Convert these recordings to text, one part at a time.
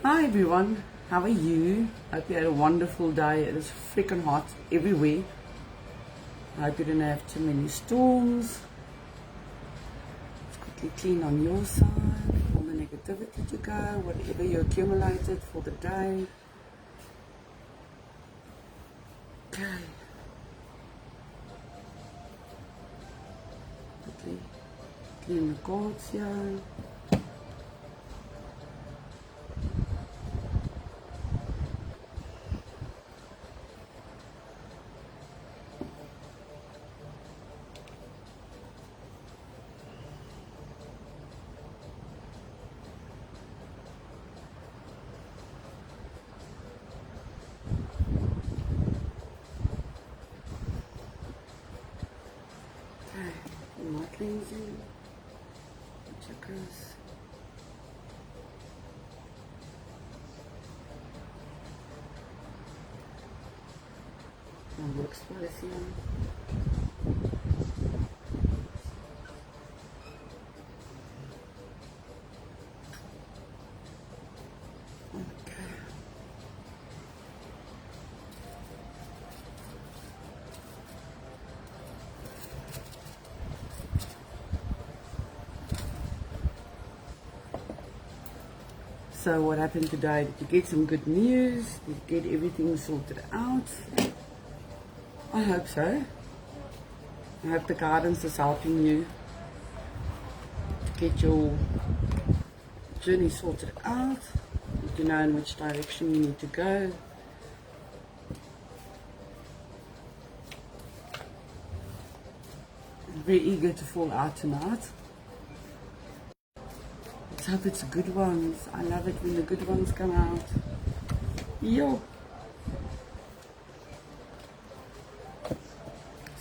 Hi everyone, how are you? Hope you had a wonderful day. It is freaking hot everywhere. I hope you didn't have too many storms. Let's quickly clean on your side, all the negativity to go, whatever you accumulated for the day. Okay. Quickly clean the cords here. My cleansing, chakras. My workspace here. So what happened today? Did you get some good news? Did you get everything sorted out? I hope so. I hope the guidance is helping you to get your journey sorted out, to know in which direction you need to go. I'm very eager to fall out tonight. I hope it's good ones. I love it when the good ones come out. Yo.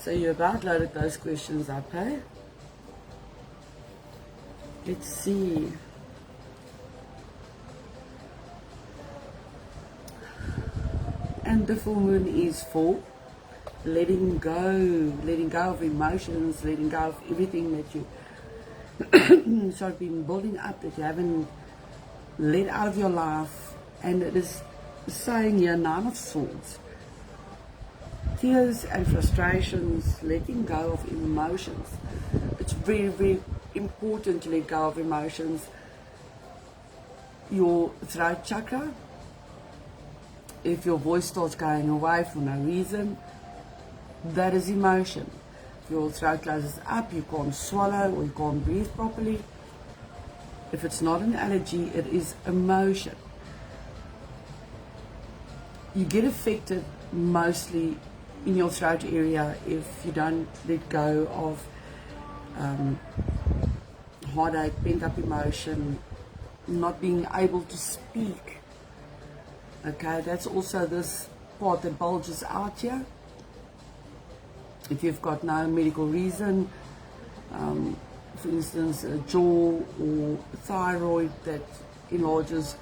So you about loaded those questions up, hey? Let's see. And the full moon is for letting go of emotions, letting go of everything that you sort of been building up that you haven't let out of your life. And it is saying here, Nine of Swords, tears and frustrations, letting go of emotions. It's very, very important to let go of emotions. Your throat chakra, if your voice starts going away for no reason, that is emotion. Your throat closes up, you can't swallow or you can't breathe properly. If it's not an allergy, it is emotion. You get affected mostly in your throat area if you don't let go of heartache, pent-up emotion, not being able to speak. Okay, that's also this part that bulges out here. If you've got no medical reason, for instance, a jaw or thyroid that enlarges,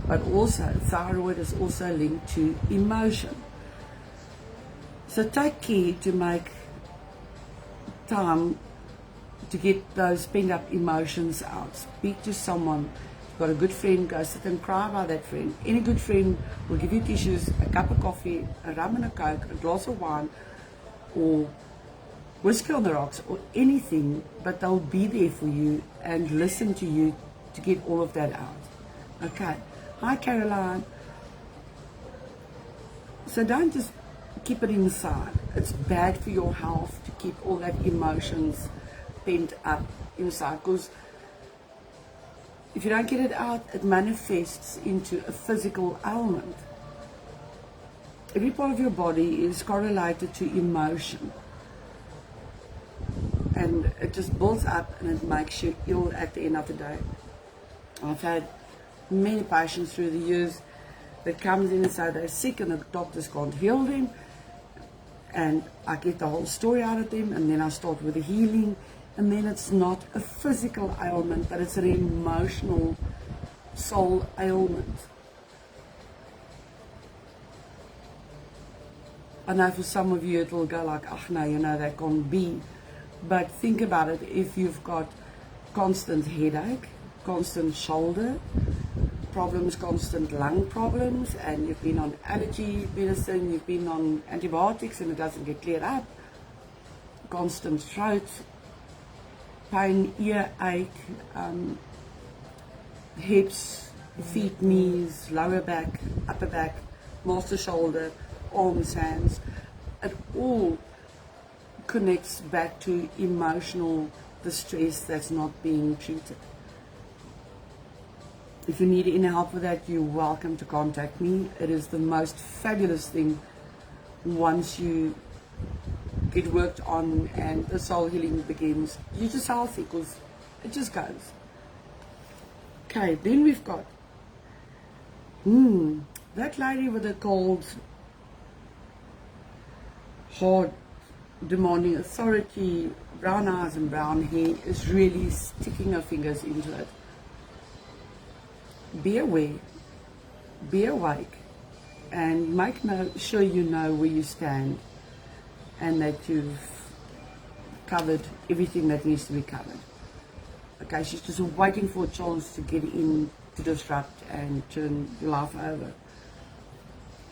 but also thyroid is also linked to emotion. So take care to make time to get those pent up emotions out. Speak to someone. You've got a good friend, go sit and cry by that friend. Any good friend will give you tissues, a cup of coffee, a rum and a coke, a glass of wine, or whiskey on the rocks, or anything, but they'll be there for you and listen to you to get all of that out. Okay. Hi, Caroline. So don't just keep it inside. It's bad for your health to keep all that emotions pent up inside, because if you don't get it out, it manifests into a physical ailment. Every part of your body is correlated to emotion, and it just builds up and it makes you ill at the end of the day. I've had many patients through the years that comes in and say they're sick and the doctors can't heal them, and I get the whole story out of them, and then I start with the healing, and then it's not a physical ailment, but it's an emotional soul ailment. I know for some of you it will go like, oh no, you know, that can't be. But think about it, if you've got constant headache, constant shoulder problems, constant lung problems, and you've been on allergy medicine, you've been on antibiotics and it doesn't get cleared up, constant throat pain, earache, hips, feet, knees, lower back, upper back, master shoulder, arms, hands, it all connects back to emotional distress that's not being treated. If you need any help with that, you're welcome to contact me. It is the most fabulous thing once you get worked on and the soul healing begins. You're just healthy because it just goes. Okay, then we've got that lady with the cold, hard, demanding authority, brown eyes and brown hair is really sticking her fingers into it. Be aware, be awake, and make sure you know where you stand and that you've covered everything that needs to be covered. Okay, she's just waiting for a chance to get in to disrupt and turn your life over.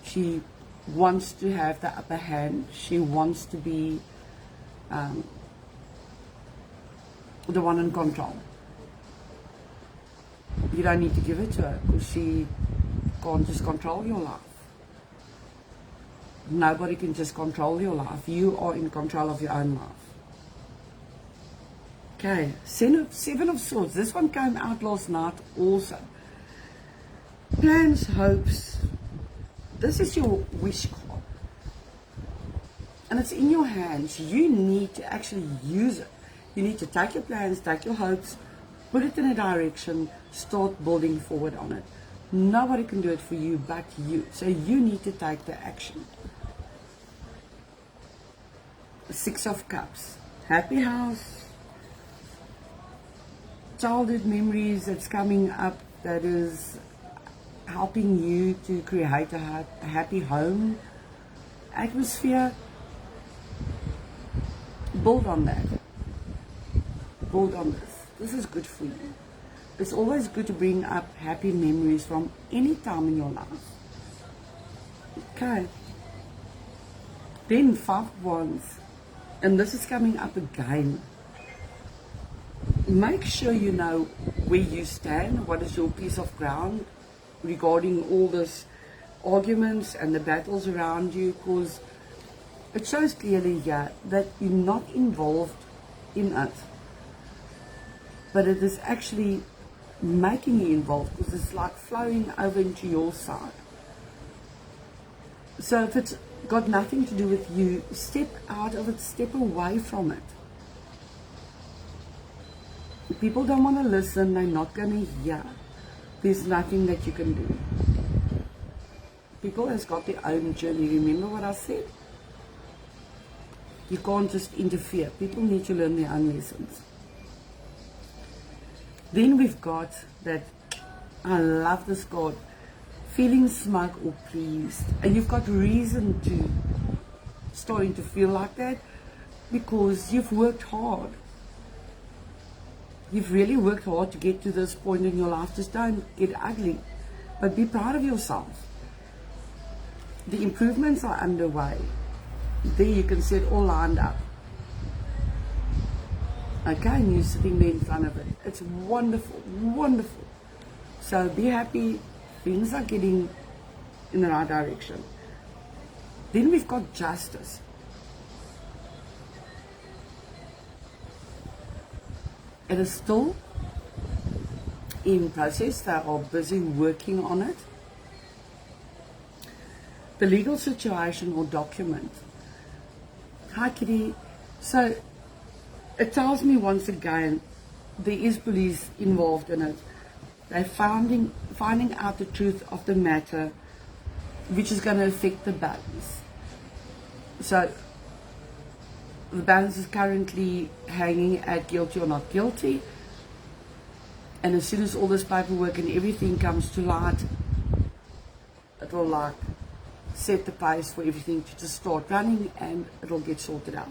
She wants to have the upper hand. She wants to be the one in control. You don't need to give it to her because she can't just control your life. Nobody can just control your life. You are in control of your own life. Okay, Seven of Swords. This one came out last night also. Plans, hopes. This is your wish card. And it's in your hands. You need to actually use it. You need to take your plans, take your hopes, put it in a direction, start building forward on it. Nobody can do it for you but you. So you need to take the action. Six of Cups. Happy house. Childhood memories that's coming up that is helping you to create a happy home atmosphere. Build on that. Build on this. This is good for you. It's always good to bring up happy memories from any time in your life. Okay. Then 5 of Wands. And this is coming up again. Make sure you know where you stand, what is your piece of ground regarding all this arguments and the battles around you, because it shows clearly here that you're not involved in it. But it is actually making you involved because it's like flowing over into your side. So if it's got nothing to do with you, step out of it, step away from it. If people don't want to listen, they're not going to hear. There's nothing that you can do. People has got their own journey. Remember what I said? You can't just interfere. People need to learn their own lessons. Then we've got that, I love this card, feeling smug or pleased. And you've got reason to starting to feel like that because you've worked hard. You've really worked hard to get to this point in your life. Just don't get ugly, but be proud of yourself. The improvements are underway. There you can see it all lined up. Okay, and you're sitting there in front of it. It's wonderful, wonderful. So be happy. Things are getting in the right direction. Then we've got Justice. It is still in process. They are busy working on it. The legal situation or document. Hi, Kitty. So it tells me once again there is police involved in it. They're finding out the truth of the matter, which is going to affect the balance. So the balance is currently hanging at guilty or not guilty. And as soon as all this paperwork and everything comes to light, it will like set the pace for everything to just start running and it will get sorted out.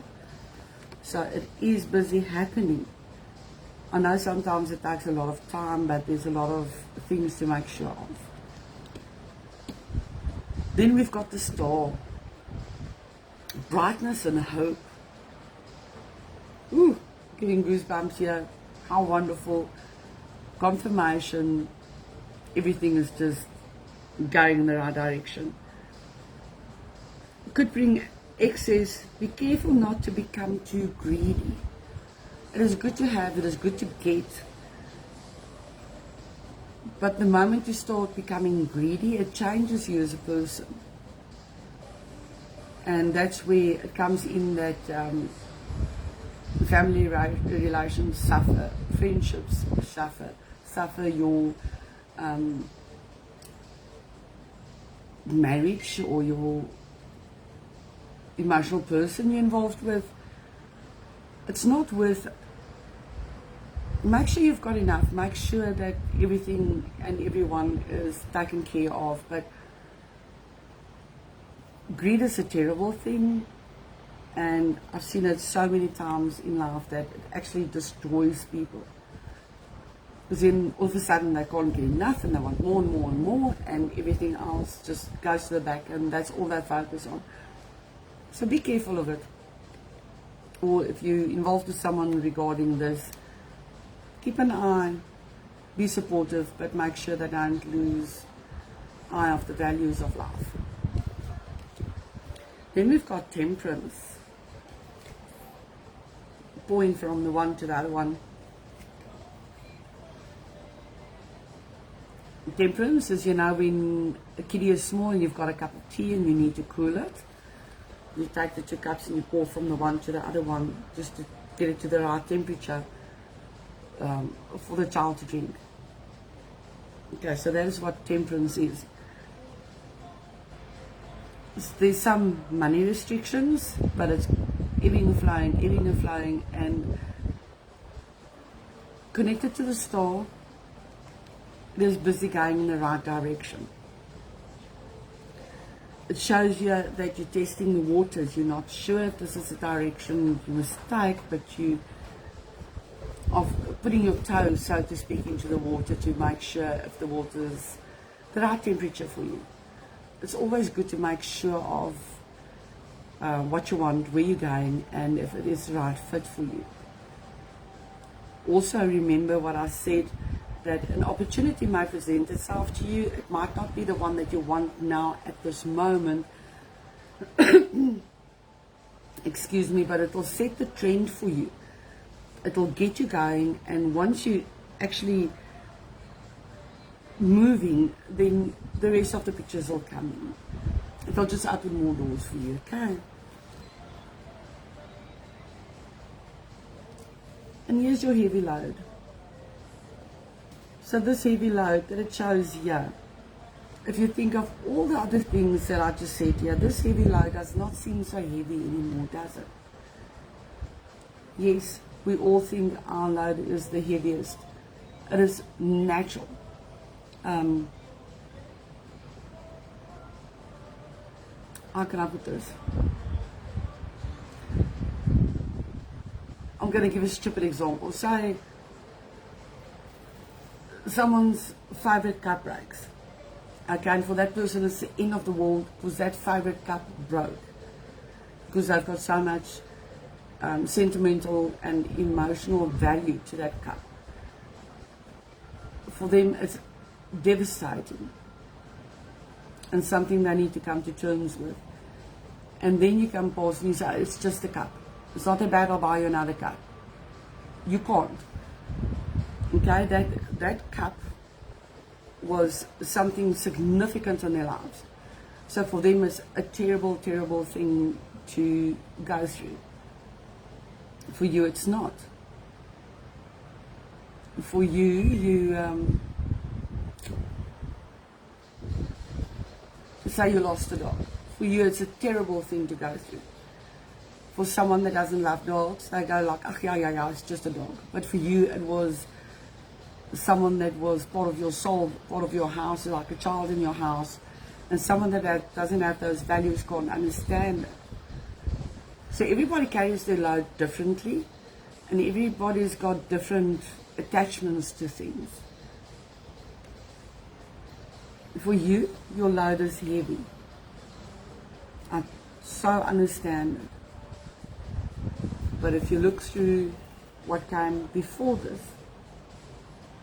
So it is busy happening. I know sometimes it takes a lot of time, but there's a lot of things to make sure of. Then we've got the star. Brightness and hope. Ooh, getting goosebumps here. How wonderful. Confirmation. Everything is just going in the right direction. Could bring excess. Be careful not to become too greedy. It is good to have, it is good to get. But the moment you start becoming greedy, it changes you as a person. And that's where it comes in that family relations suffer, friendships suffer your marriage or your emotional person you're involved with. It's not worth it. Make sure you've got enough. Make sure that everything and everyone is taken care of. But greed is a terrible thing, and I've seen it so many times in life that it actually destroys people. Because then all of a sudden they can't get enough and they want more and more and more, and everything else just goes to the back, and that's all they focus on. So be careful of it. Or if you're involved with someone regarding this, keep an eye, be supportive, but make sure they don't lose eye of the values of life. Then we've got temperance. Going from the one to the other one. Temperance is, you know, when a kiddie is small and you've got a cup of tea and you need to cool it. You take the 2 cups and you pour from the one to the other one just to get it to the right temperature for the child to drink. Okay, so that is what temperance is. There's some money restrictions, but it's ebbing and flowing, and connected to the star, it is busy going in the right direction. It shows you that you're testing the waters. You're not sure if this is the direction you must take, but you are putting your toe, so to speak, into the water to make sure if the water is the right temperature for you. It's always good to make sure of what you want, where you're going, and if it is the right fit for you. Also remember what I said, that an opportunity might present itself to you. It might not be the one that you want now at this moment, excuse me, but it will set the trend for you. It will get you going, and once you actually moving, then the rest of the pictures will come in. It will just open more doors for you, okay? And here's your heavy load. So this heavy load that it shows here, if you think of all the other things that I just said here, this heavy load does not seem so heavy anymore, does it? Yes, we all think our load is the heaviest. It is natural. How can I put this? I'm going to give a stupid example. Say someone's favorite cup breaks. Okay, and for that person it's the end of the world because that favorite cup broke. Because they've got so much sentimental and emotional value to that cup. For them it's devastating and something they need to come to terms with. And then you come past and you say, it's just a cup. It's not that bad, I'll buy you another cup. You can't. Okay, that cup was something significant in their lives. So for them it's a terrible, terrible thing to go through. For you it's not. For you, say you lost a dog. For you it's a terrible thing to go through. For someone that doesn't love dogs, they go like, oh yeah, it's just a dog. But for you it was someone that was part of your soul, part of your house, like a child in your house, and someone that doesn't have those values can't understand it. So everybody carries their load differently, And everybody's got different attachments to things. For you, your load is heavy. I so understand it. But if you look through what came before this,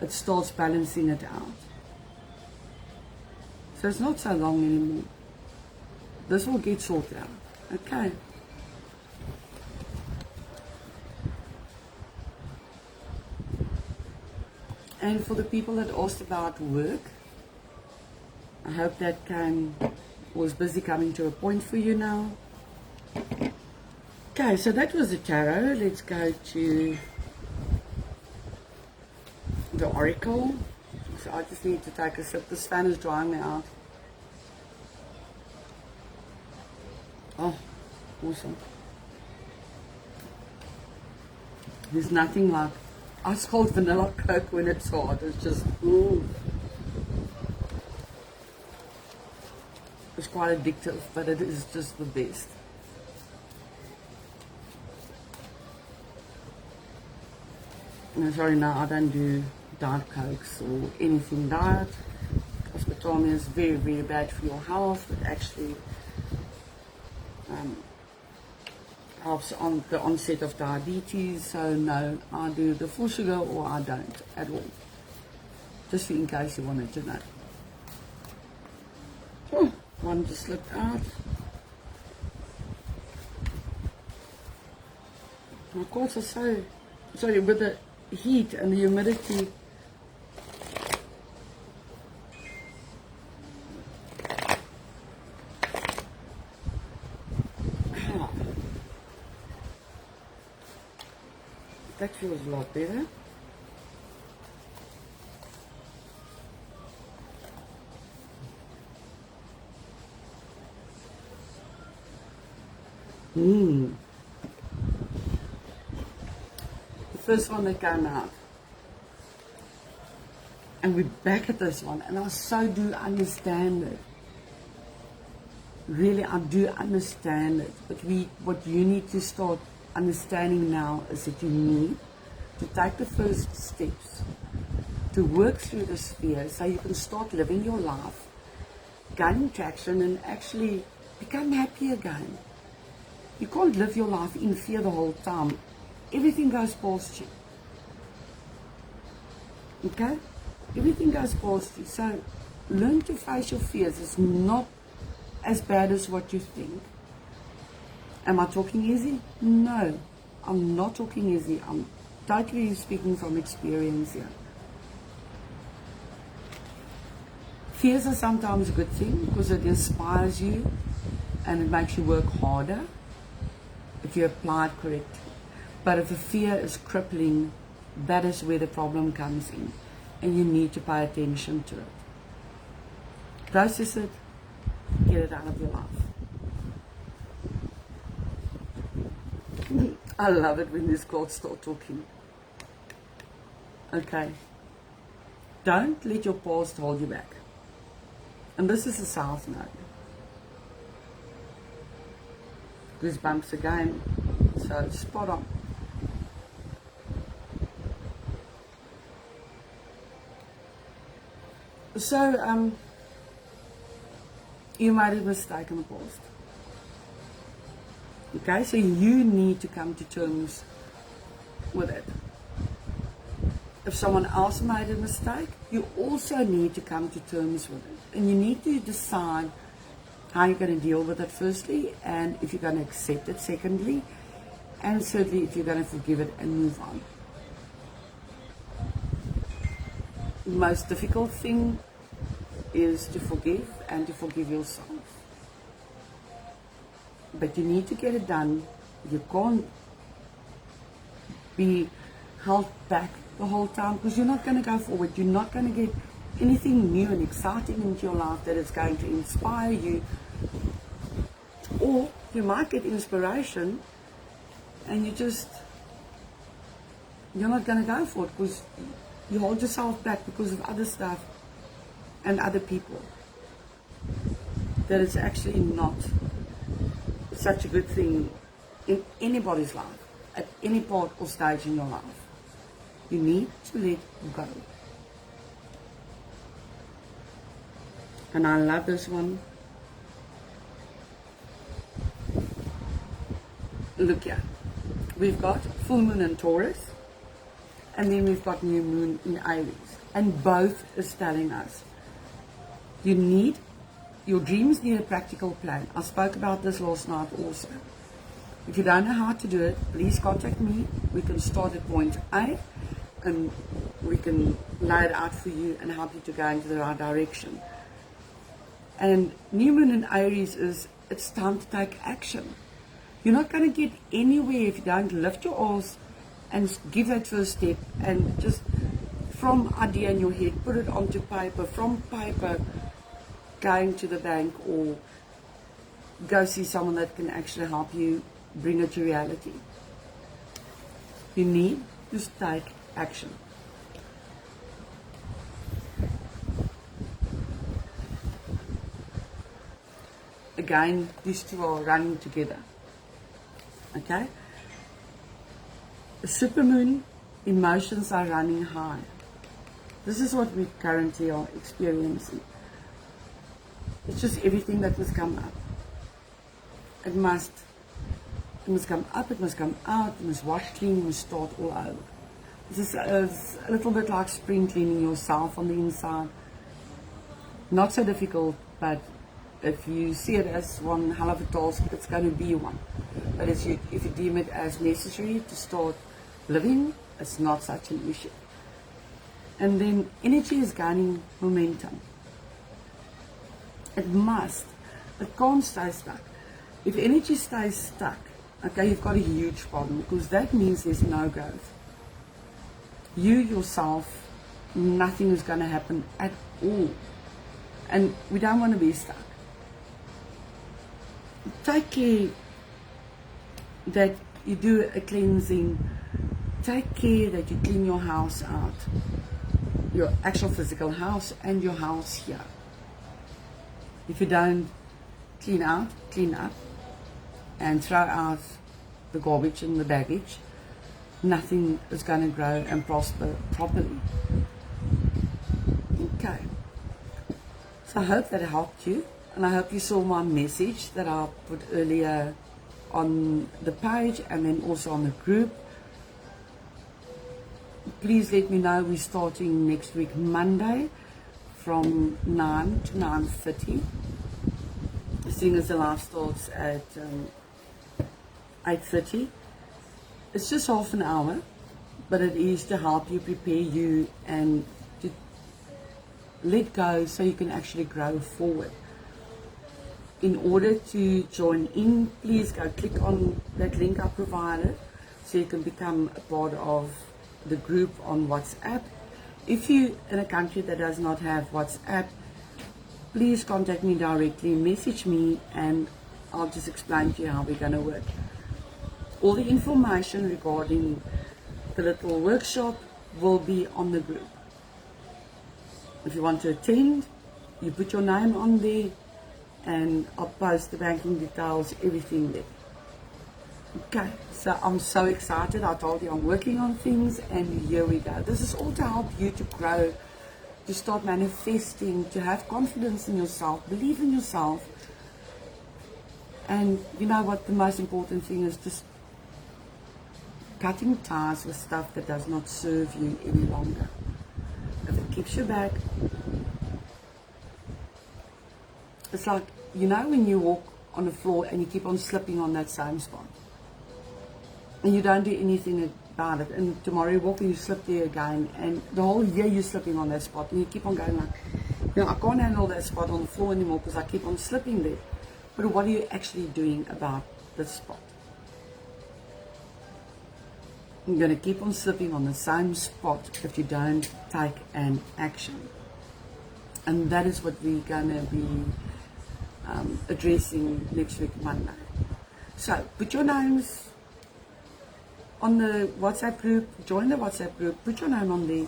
it starts balancing it out. So it's not so long anymore. This will get sorted out. Okay. And for the people that asked about work, I hope that was busy coming to a point for you now. Okay, so that was the tarot. Let's go to the oracle. So I just need to take a sip. This fan is drying me out. Oh, awesome. There's nothing like ice cold vanilla Coke when it's hot. It's just, ooh. It's quite addictive, but it is just the best. No, sorry, no, I don't do Diet Cokes or anything diet. Aspartame is very, very bad for your health. It actually helps on the onset of diabetes. So no, I do the full sugar or I don't at all. Just in case you wanted to know. Oh, one just slipped out. Of course, it's so sorry with the heat and the humidity. That feels a lot better. The first one that came out. And we're back at this one, and I so do understand it. Really, I do understand it. But what you need to start understanding now is that you need to take the first steps to work through this fear so you can start living your life, gaining traction, and actually become happy again. You can't live your life in fear the whole time. Everything goes past you. Okay? Everything goes past you. So learn to face your fears. It's not as bad as what you think. Am I talking easy? No, I'm not talking easy. I'm totally speaking from experience here. Fears are sometimes a good thing because it inspires you and it makes you work harder if you apply it correctly. But if a fear is crippling, that is where the problem comes in, and you need to pay attention to it. Process it, get it out of your life. I love it when these cards start talking. Okay. Don't let your past hold you back. And this is a South Node. Goosebumps again. So spot on. So, you made a mistake in the past. Okay, so you need to come to terms with it. If someone else made a mistake, you also need to come to terms with it. And you need to decide how you're going to deal with it firstly, and if you're going to accept it secondly, and certainly if you're going to forgive it and move on. The most difficult thing is to forgive and to forgive yourself. But you need to get it done. You can't be held back the whole time because you're not going to go forward. You're not going to get anything new and exciting into your life that is going to inspire you. Or you might get inspiration and you're not going to go for it because you hold yourself back because of other stuff and other people. That it's actually not such a good thing in anybody's life at any part or stage in your life. You need to let go. And I love this one. Look here. We've got full moon in Taurus, and then we've got new moon in Aries. And both is telling us, your dreams need a practical plan. I spoke about this last night also. If you don't know how to do it, please contact me. We can start at point A, and we can lay it out for you and help you to go into the right direction. And new moon in Aries is, it's time to take action. You're not going to get anywhere if you don't lift your arms and give that first step, and just from idea in your head, put it onto paper, from paper, going to the bank, or go see someone that can actually help you bring it to reality. You need to take action. Again, these two are running together. Okay? The supermoon, emotions are running high. This is what we currently are experiencing. It's just everything that must come up. It must come up, it must come out, it must wash clean, it must start all over. This is a little bit like spring cleaning yourself on the inside. Not so difficult, but if you see it as one hell of a task, it's going to be one. But if you deem it as necessary to start living, it's not such an issue. And then energy is gaining momentum. It can't stay stuck. If energy stays stuck, okay, you've got a huge problem, because that means there's no growth. You yourself, nothing is going to happen at all. And we don't want to be stuck. Take care that you do a cleansing. Take care that you clean your house out, your actual physical house and your house here. If you don't clean out, clean up, and throw out the garbage and the baggage, nothing is going to grow and prosper properly. Okay. So I hope that helped you, and I hope you saw my message that I put earlier on the page and then also on the group. Please let me know. We're starting next week Monday from 9 to 9:30. Seeing as the live starts at 8:30. It's just half an hour, but it is to help you, prepare you, and to let go so you can actually grow forward. In order to join in, please go click on that link I provided so you can become a part of the group on WhatsApp. If you're in a country that does not have WhatsApp, please contact me directly, message me, and I'll just explain to you how we're going to work. All the information regarding the little workshop will be on the group. If you want to attend, you put your name on there, and I'll post the banking details, everything there. Okay, so I'm so excited. I told you I'm working on things, and here we go. This is all to help you to grow, to start manifesting, to have confidence in yourself, believe in yourself. And you know what, the most important thing is just cutting ties with stuff that does not serve you any longer. If it keeps you back, it's like, you know, when you walk on the floor and you keep on slipping on that same spot, and you don't do anything about it, and tomorrow you walk and you slip there again, and the whole year you're slipping on that spot, and you keep on going like, you know, I can't handle that spot on the floor anymore because I keep on slipping there. But what are you actually doing about this spot? You're going to keep on slipping on the same spot if you don't take an action. And that is what we're going to be addressing next week, Monday. So put your names on the WhatsApp group, join the WhatsApp group, put your name on there,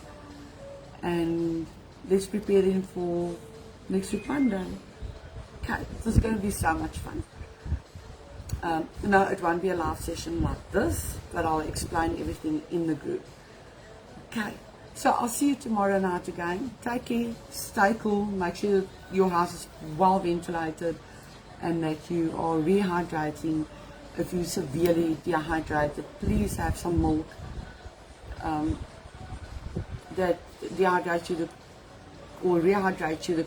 and let's prepare them for next week, Monday. Okay, this is going to be so much fun. No, it won't be a live session like this, but I'll explain everything in the group. Okay, so I'll see you tomorrow night again. Take care, stay cool, make sure your house is well ventilated and that you are rehydrating. If you're severely dehydrated, please have some milk that dehydrates you or rehydrates you the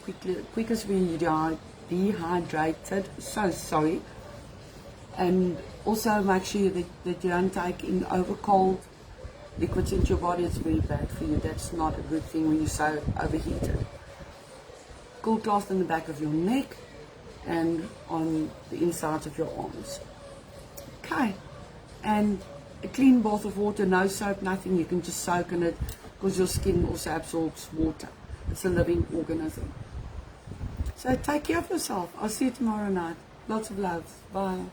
quickest when you're dehydrated. So sorry. And also make sure that you don't take in over cold liquids into your body. It's very bad for you. That's not a good thing when you're so overheated. Cool cloth in the back of your neck and on the insides of your arms. Okay, and a clean bath of water, no soap, nothing. You can just soak in it because your skin also absorbs water. It's a living organism. So take care of yourself. I'll see you tomorrow night. Lots of love. Bye.